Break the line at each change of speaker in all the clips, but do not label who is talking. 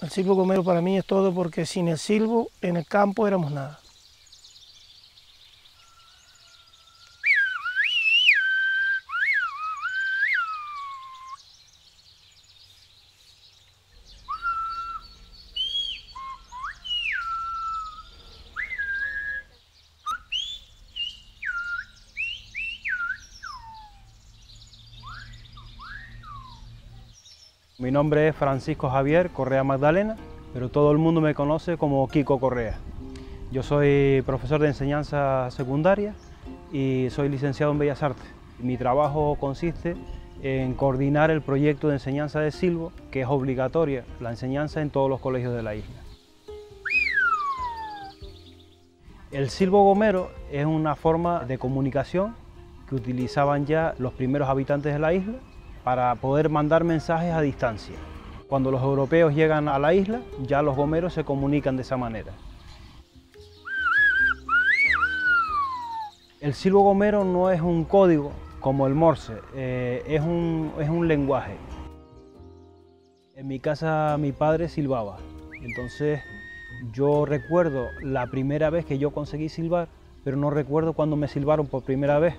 El silbo gomero para mí es todo, porque sin el silbo en el campo éramos nada.
Mi nombre es Francisco Javier Correa Magdalena, pero todo el mundo me conoce como Kiko Correa. Yo soy profesor de enseñanza secundaria y soy licenciado en Bellas Artes. Mi trabajo consiste en coordinar el proyecto de enseñanza de silbo, que es obligatoria la enseñanza en todos los colegios de la isla. El silbo gomero es una forma de comunicación que utilizaban ya los primeros habitantes de la isla para poder mandar mensajes a distancia. Cuando los europeos llegan a la isla, ya los gomeros se comunican de esa manera. El silbo gomero no es un código como el morse, es un lenguaje. En mi casa mi padre silbaba, entonces yo recuerdo la primera vez que yo conseguí silbar, pero no recuerdo cuando me silbaron por primera vez,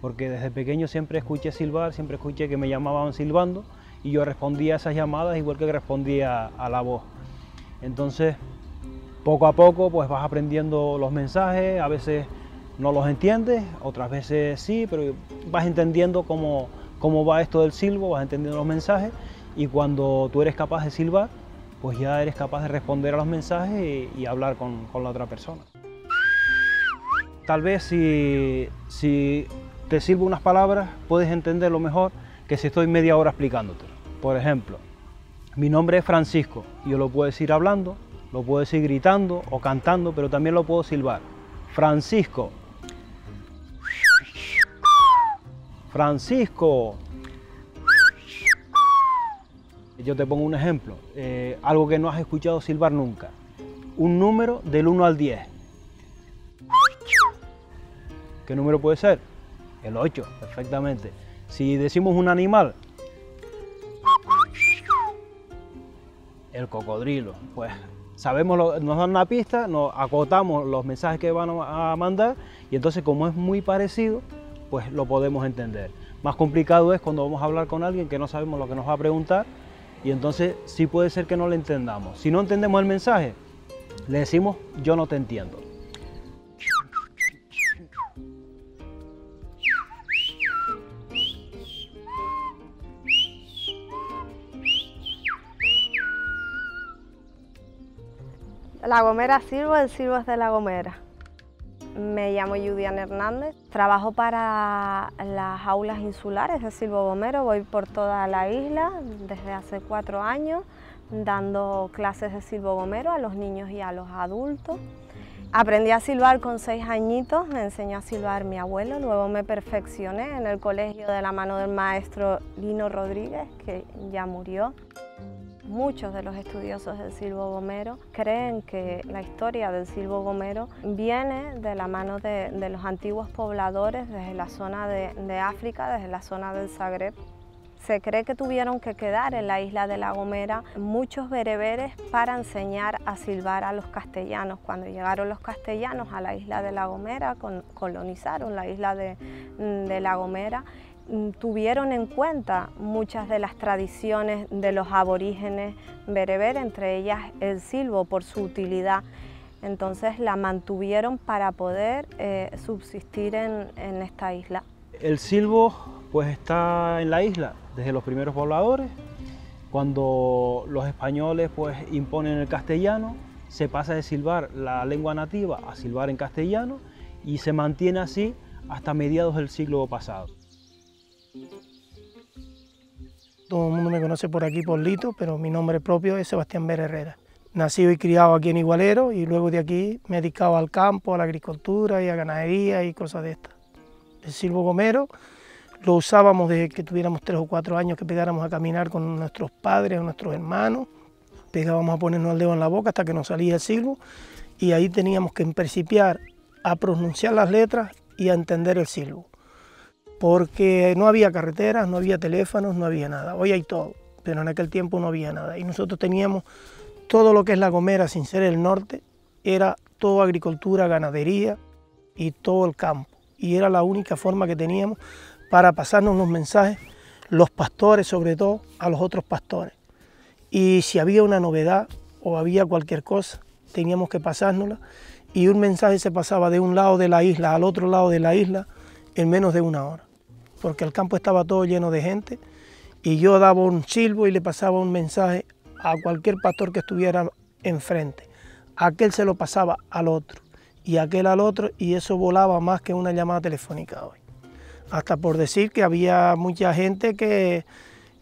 porque desde pequeño siempre escuché silbar, siempre escuché que me llamaban silbando y yo respondía a esas llamadas igual que respondía a la voz. Entonces, poco a poco pues vas aprendiendo los mensajes, a veces no los entiendes, otras veces sí, pero vas entendiendo cómo va esto del silbo, vas entendiendo los mensajes, y cuando tú eres capaz de silbar, pues ya eres capaz de responder a los mensajes y hablar con la otra persona. Tal vez si te silbo unas palabras, puedes entenderlo mejor que si estoy media hora explicándote. Por ejemplo, mi nombre es Francisco, yo lo puedo decir hablando, lo puedo decir gritando o cantando, pero también lo puedo silbar. Francisco. Francisco. Yo te pongo un ejemplo, algo que no has escuchado silbar nunca. Un número del 1 al 10. ¿Qué número puede ser? El 8, perfectamente. Si decimos un animal, el cocodrilo, pues sabemos, nos dan una pista, nos acotamos los mensajes que van a mandar y entonces como es muy parecido, pues lo podemos entender. Más complicado es cuando vamos a hablar con alguien que no sabemos lo que nos va a preguntar y entonces sí puede ser que no le entendamos. Si no entendemos el mensaje, le decimos yo no te entiendo.
La Gomera silbo, el silbo es de La Gomera. Me llamo Yudian Hernández, trabajo para las aulas insulares de silbo gomero, voy por toda la isla desde hace 4 años dando clases de silbo gomero a los niños y a los adultos. Aprendí a silbar con 6 añitos, me enseñó a silbar mi abuelo, luego me perfeccioné en el colegio de la mano del maestro Lino Rodríguez, que ya murió. Muchos de los estudiosos del silbo gomero creen que la historia del silbo gomero viene de la mano de los antiguos pobladores desde la zona de África, desde la zona del Zagreb. Se cree que tuvieron que quedar en la isla de La Gomera muchos bereberes para enseñar a silbar a los castellanos. Cuando llegaron los castellanos a la isla de La Gomera, colonizaron la isla de La Gomera, tuvieron en cuenta muchas de las tradiciones de los aborígenes bereber, entre ellas el silbo por su utilidad. Entonces la mantuvieron para poder subsistir en esta isla.
El silbo pues está en la isla desde los primeros pobladores. Cuando los españoles pues imponen el castellano, se pasa de silbar la lengua nativa a silbar en castellano y se mantiene así hasta mediados del siglo pasado.
Todo el mundo me conoce por aquí por Lito, pero mi nombre propio es Sebastián Vera Herrera. Nacido y criado aquí en Igualero y luego de aquí me he dedicado al campo, a la agricultura y a ganadería y cosas de estas. El silbo gomero lo usábamos desde que tuviéramos 3 o 4 años, que pegáramos a caminar con nuestros padres o nuestros hermanos. Pegábamos a ponernos el dedo en la boca hasta que nos salía el silbo y ahí teníamos que principiar a pronunciar las letras y a entender el silbo. Porque no había carreteras, no había teléfonos, no había nada. Hoy hay todo, pero en aquel tiempo no había nada. Y nosotros teníamos todo lo que es La Gomera, sin ser el norte, era todo agricultura, ganadería y todo el campo. Y era la única forma que teníamos para pasarnos los mensajes, los pastores sobre todo, a los otros pastores. Y si había una novedad o había cualquier cosa, teníamos que pasárnosla, y un mensaje se pasaba de un lado de la isla al otro lado de la isla en menos de una hora, porque el campo estaba todo lleno de gente, y yo daba un silbo y le pasaba un mensaje a cualquier pastor que estuviera enfrente. Aquel se lo pasaba al otro, y aquel al otro, y eso volaba más que una llamada telefónica hoy. Hasta por decir que había mucha gente que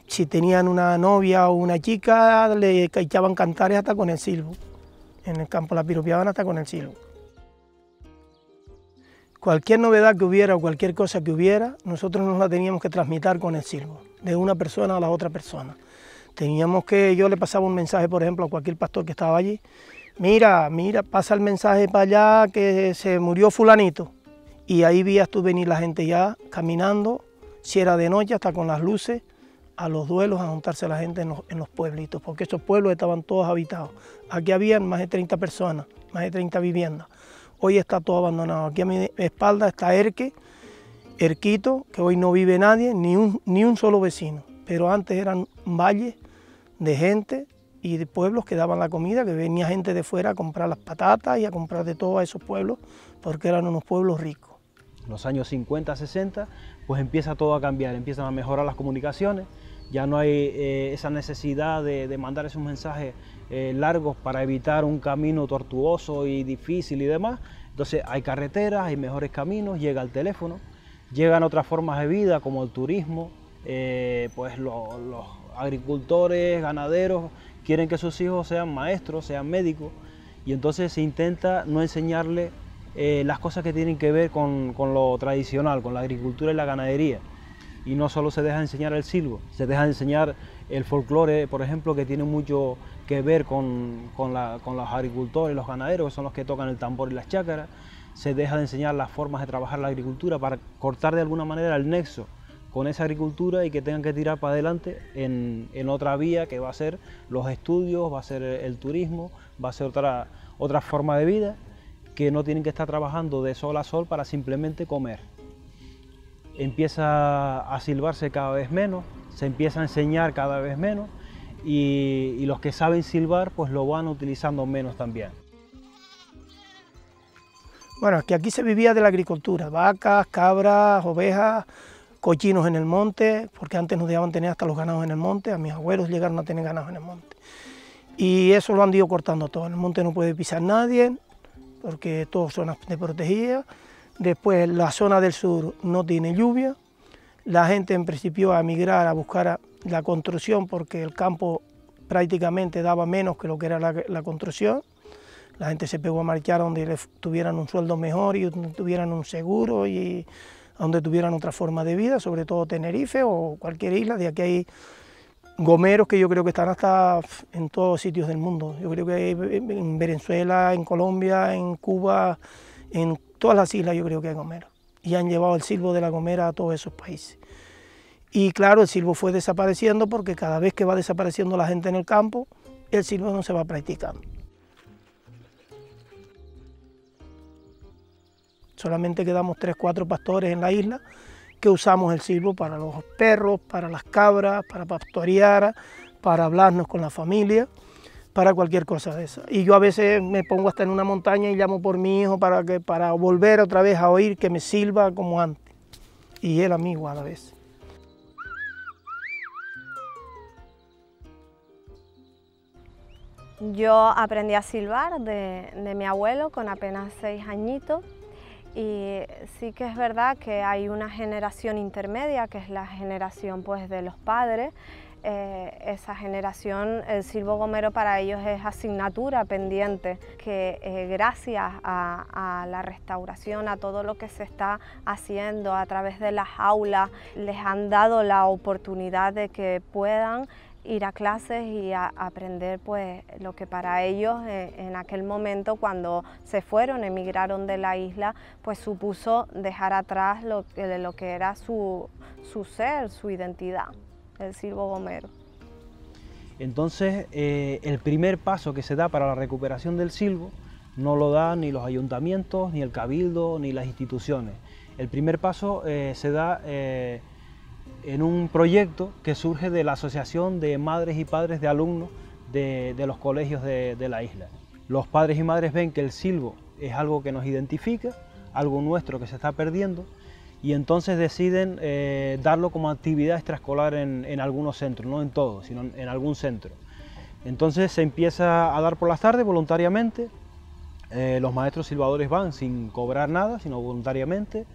si tenían una novia o una chica le echaban cantares hasta con el silbo. En el campo la piropeaban hasta con el silbo. Cualquier novedad que hubiera o cualquier cosa que hubiera, nosotros nos la teníamos que transmitir con el silbo, de una persona a la otra persona. Teníamos que, yo le pasaba un mensaje, por ejemplo, a cualquier pastor que estaba allí: mira, pasa el mensaje para allá que se murió fulanito. Y ahí veías tú venir la gente ya caminando, si era de noche, hasta con las luces, a los duelos, a juntarse la gente en los pueblitos, porque esos pueblos estaban todos habitados. Aquí habían más de 30 personas, más de 30 viviendas. Hoy está todo abandonado. Aquí a mi espalda está Erquito, que hoy no vive nadie, ni un solo vecino. Pero antes eran valles de gente y de pueblos que daban la comida, que venía gente de fuera a comprar las patatas y a comprar de todo a esos pueblos, porque eran unos pueblos ricos.
Los años 50, 60, pues empieza todo a cambiar, empiezan a mejorar las comunicaciones, ya no hay esa necesidad de mandar esos mensajes largos para evitar un camino tortuoso y difícil y demás. Entonces hay carreteras, hay mejores caminos, llega el teléfono, llegan otras formas de vida como el turismo, pues los agricultores, ganaderos, quieren que sus hijos sean maestros, sean médicos, y entonces se intenta no enseñarle las cosas que tienen que ver con lo tradicional, con la agricultura y la ganadería. Y no solo se deja enseñar el silbo, se deja enseñar el folclore, por ejemplo, que tiene mucho que ver con los agricultores y los ganaderos, que son los que tocan el tambor y las chácaras. Se deja de enseñar las formas de trabajar la agricultura para cortar de alguna manera el nexo con esa agricultura y que tengan que tirar para adelante en otra vía que va a ser los estudios, va a ser el turismo, va a ser otra forma de vida, que no tienen que estar trabajando de sol a sol para simplemente comer. Empieza a silbarse cada vez menos, se empieza a enseñar cada vez menos, y los que saben silbar pues lo van utilizando menos también.
Bueno, es que aquí se vivía de la agricultura, vacas, cabras, ovejas, cochinos en el monte, porque antes nos dejaban tener hasta los ganados en el monte, a mis abuelos llegaron a tener ganados en el monte. Y eso lo han ido cortando todo, en el monte no puede pisar nadie, porque todas zonas de protegida. Después la zona del sur no tiene lluvia, la gente en principio a emigrar a buscar la construcción porque el campo prácticamente daba menos que lo que era la construcción. La gente se pegó a marchar donde tuvieran un sueldo mejor y donde tuvieran un seguro y donde tuvieran otra forma de vida, sobre todo Tenerife o cualquier isla. De aquí hay gomeros que yo creo que están hasta en todos sitios del mundo. Yo creo que hay en Venezuela, en Colombia, en Cuba, en todas las islas yo creo que hay gomeros. Y han llevado el silbo de La Gomera a todos esos países. Y claro, el silbo fue desapareciendo porque cada vez que va desapareciendo la gente en el campo, el silbo no se va practicando. Solamente quedamos 3 o 4 pastores en la isla que usamos el silbo para los perros, para las cabras, para pastorear, para hablarnos con la familia, para cualquier cosa de esa. Y yo a veces me pongo hasta en una montaña y llamo por mi hijo para volver otra vez a oír que me silba como antes. Y él a mí igual a veces.
Yo aprendí a silbar de mi abuelo con apenas 6 añitos. Y sí que es verdad que hay una generación intermedia, que es la generación pues, de los padres. Esa generación, el silbo gomero para ellos es asignatura pendiente, que gracias a la restauración, a todo lo que se está haciendo a través de las aulas, les han dado la oportunidad de que puedan ir a clases y a aprender pues, lo que para ellos en aquel momento cuando se fueron, emigraron de la isla, pues supuso dejar atrás lo que era su ser, su identidad, el silbo gomero.
Entonces, el primer paso que se da para la recuperación del silbo no lo dan ni los ayuntamientos, ni el cabildo, ni las instituciones. El primer paso se da en un proyecto que surge de la Asociación de Madres y Padres de Alumnos de los colegios de la isla. Los padres y madres ven que el silbo es algo que nos identifica, algo nuestro que se está perdiendo, y entonces deciden darlo como actividad extraescolar en algunos centros, no en todos, sino en algún centro. Entonces se empieza a dar por las tardes voluntariamente, los maestros silbadores van sin cobrar nada, sino voluntariamente,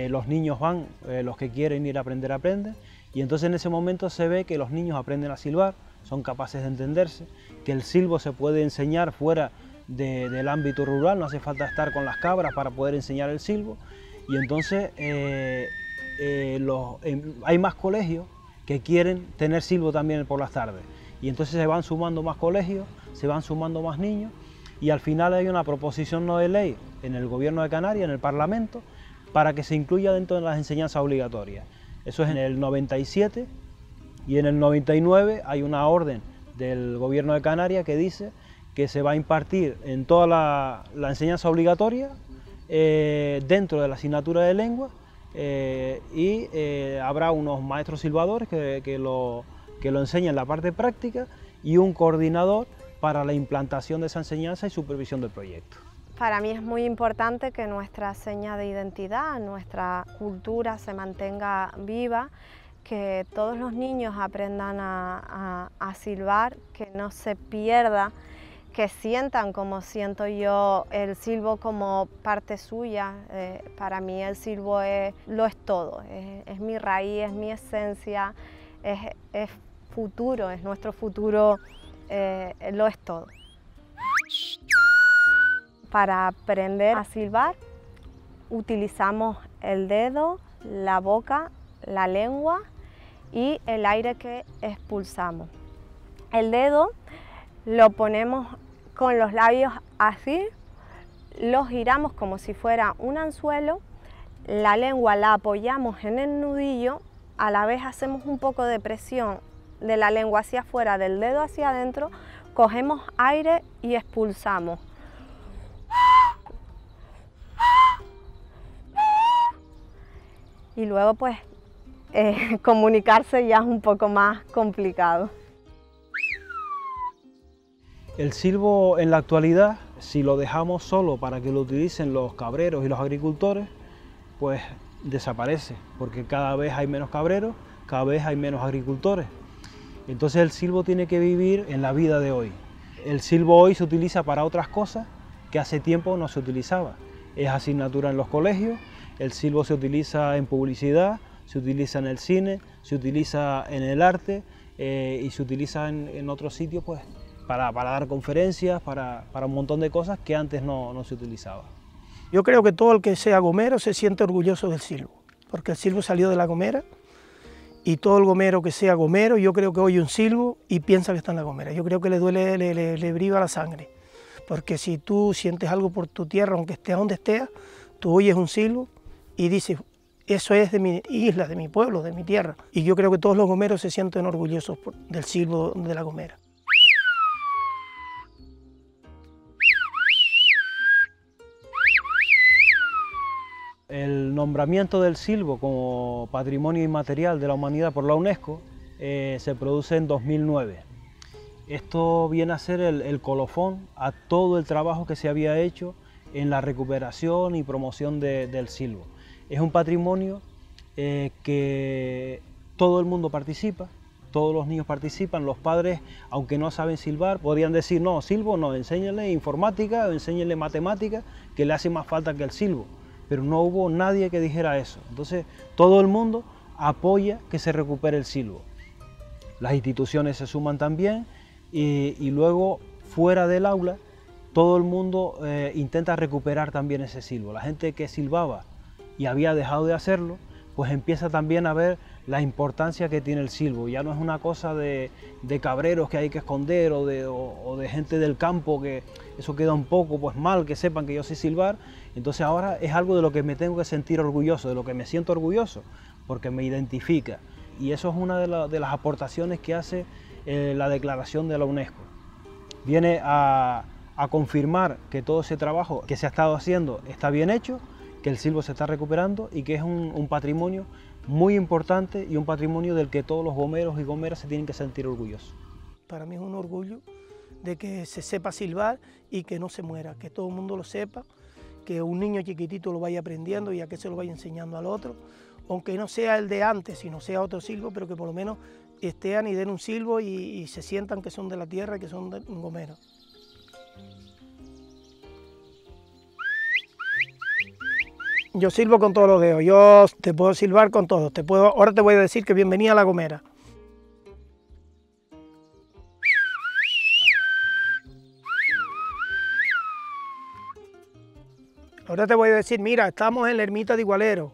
los niños van, los que quieren ir a aprender, aprenden, y entonces en ese momento se ve que los niños aprenden a silbar, son capaces de entenderse, que el silbo se puede enseñar fuera del ámbito rural, no hace falta estar con las cabras para poder enseñar el silbo, y entonces hay más colegios que quieren tener silbo también por las tardes, y entonces se van sumando más colegios, se van sumando más niños, y al final hay una proposición no de ley en el Gobierno de Canarias, en el Parlamento, para que se incluya dentro de las enseñanzas obligatorias. Eso es en el 97, y en el 99 hay una orden del Gobierno de Canarias que dice que se va a impartir en toda la enseñanza obligatoria dentro de la asignatura de lengua, y habrá unos maestros silbadores que lo enseñan en la parte práctica y un coordinador para la implantación de esa enseñanza y supervisión del proyecto.
Para mí es muy importante que nuestra seña de identidad, nuestra cultura se mantenga viva, que todos los niños aprendan a silbar, que no se pierda, que sientan como siento yo el silbo como parte suya. Para mí el silbo lo es todo, es mi raíz, es mi esencia, es futuro, es nuestro futuro, lo es todo. Para aprender a silbar utilizamos el dedo, la boca, la lengua y el aire que expulsamos. El dedo lo ponemos con los labios así, lo giramos como si fuera un anzuelo, la lengua la apoyamos en el nudillo, a la vez hacemos un poco de presión de la lengua hacia afuera, del dedo hacia adentro, cogemos aire y expulsamos. Y luego pues comunicarse ya es un poco más complicado.
El silbo en la actualidad, si lo dejamos solo para que lo utilicen los cabreros y los agricultores, pues desaparece, porque cada vez hay menos cabreros, cada vez hay menos agricultores. Entonces el silbo tiene que vivir en la vida de hoy. El silbo hoy se utiliza para otras cosas que hace tiempo no se utilizaba. Es asignatura en los colegios, el silbo se utiliza en publicidad, se utiliza en el cine, se utiliza en el arte y se utiliza en otros sitios pues, para dar conferencias, para un montón de cosas que antes no se utilizaba.
Yo creo que todo el que sea gomero se siente orgulloso del silbo, porque el silbo salió de la gomera y todo el gomero que sea gomero, yo creo que oye un silbo y piensa que está en la gomera. Yo creo que le duele, le briva la sangre, porque si tú sientes algo por tu tierra, aunque estés donde estés, tú oyes un silbo y dices, eso es de mi isla, de mi pueblo, de mi tierra. Y yo creo que todos los gomeros se sienten orgullosos del silbo de la gomera.
El nombramiento del silbo como Patrimonio Inmaterial de la Humanidad por la UNESCO se produce en 2009. Esto viene a ser el colofón a todo el trabajo que se había hecho en la recuperación y promoción del silbo. Es un patrimonio que todo el mundo participa, todos los niños participan, los padres, aunque no saben silbar, podrían decir, no, silbo no, enséñale informática o enséñale matemática, que le hace más falta que el silbo. Pero no hubo nadie que dijera eso. Entonces todo el mundo apoya que se recupere el silbo. Las instituciones se suman también y luego fuera del aula todo el mundo intenta recuperar también ese silbo. La gente que silbaba y había dejado de hacerlo, pues empieza también a ver la importancia que tiene el silbo. Ya no es una cosa de cabreros que hay que esconder o de gente del campo, que eso queda un poco pues mal, que sepan que yo sé silbar. Entonces ahora es algo de lo que me tengo que sentir orgulloso, de lo que me siento orgulloso, porque me identifica. y eso es una de las aportaciones que hace la declaración de la UNESCO. Viene a confirmar que todo ese trabajo que se ha estado haciendo está bien hecho, que el silbo se está recuperando y que es un patrimonio muy importante y un patrimonio del que todos los gomeros y gomeras se tienen que sentir orgullosos.
Para mí es un orgullo de que se sepa silbar y que no se muera, que todo el mundo lo sepa, que un niño chiquitito lo vaya aprendiendo y a que se lo vaya enseñando al otro, aunque no sea el de antes, sino sea otro silbo, pero que por lo menos estean y den un silbo y se sientan que son de la tierra y que son gomeros. Yo silbo con todos los dedos, yo te puedo silbar con todos, ahora te voy a decir que bienvenida a La Gomera. Ahora te voy a decir, mira, estamos en la ermita de Igualero.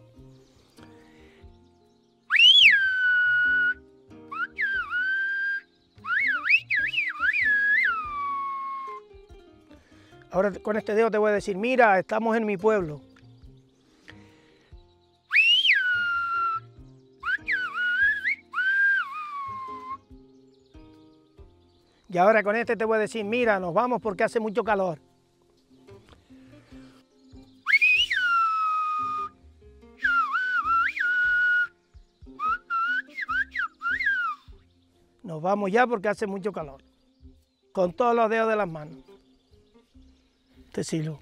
Ahora con este dedo te voy a decir, mira, estamos en mi pueblo. Y ahora con este te voy a decir, mira, nos vamos porque hace mucho calor. Nos vamos ya porque hace mucho calor. Con todos los dedos de las manos. Te silbo.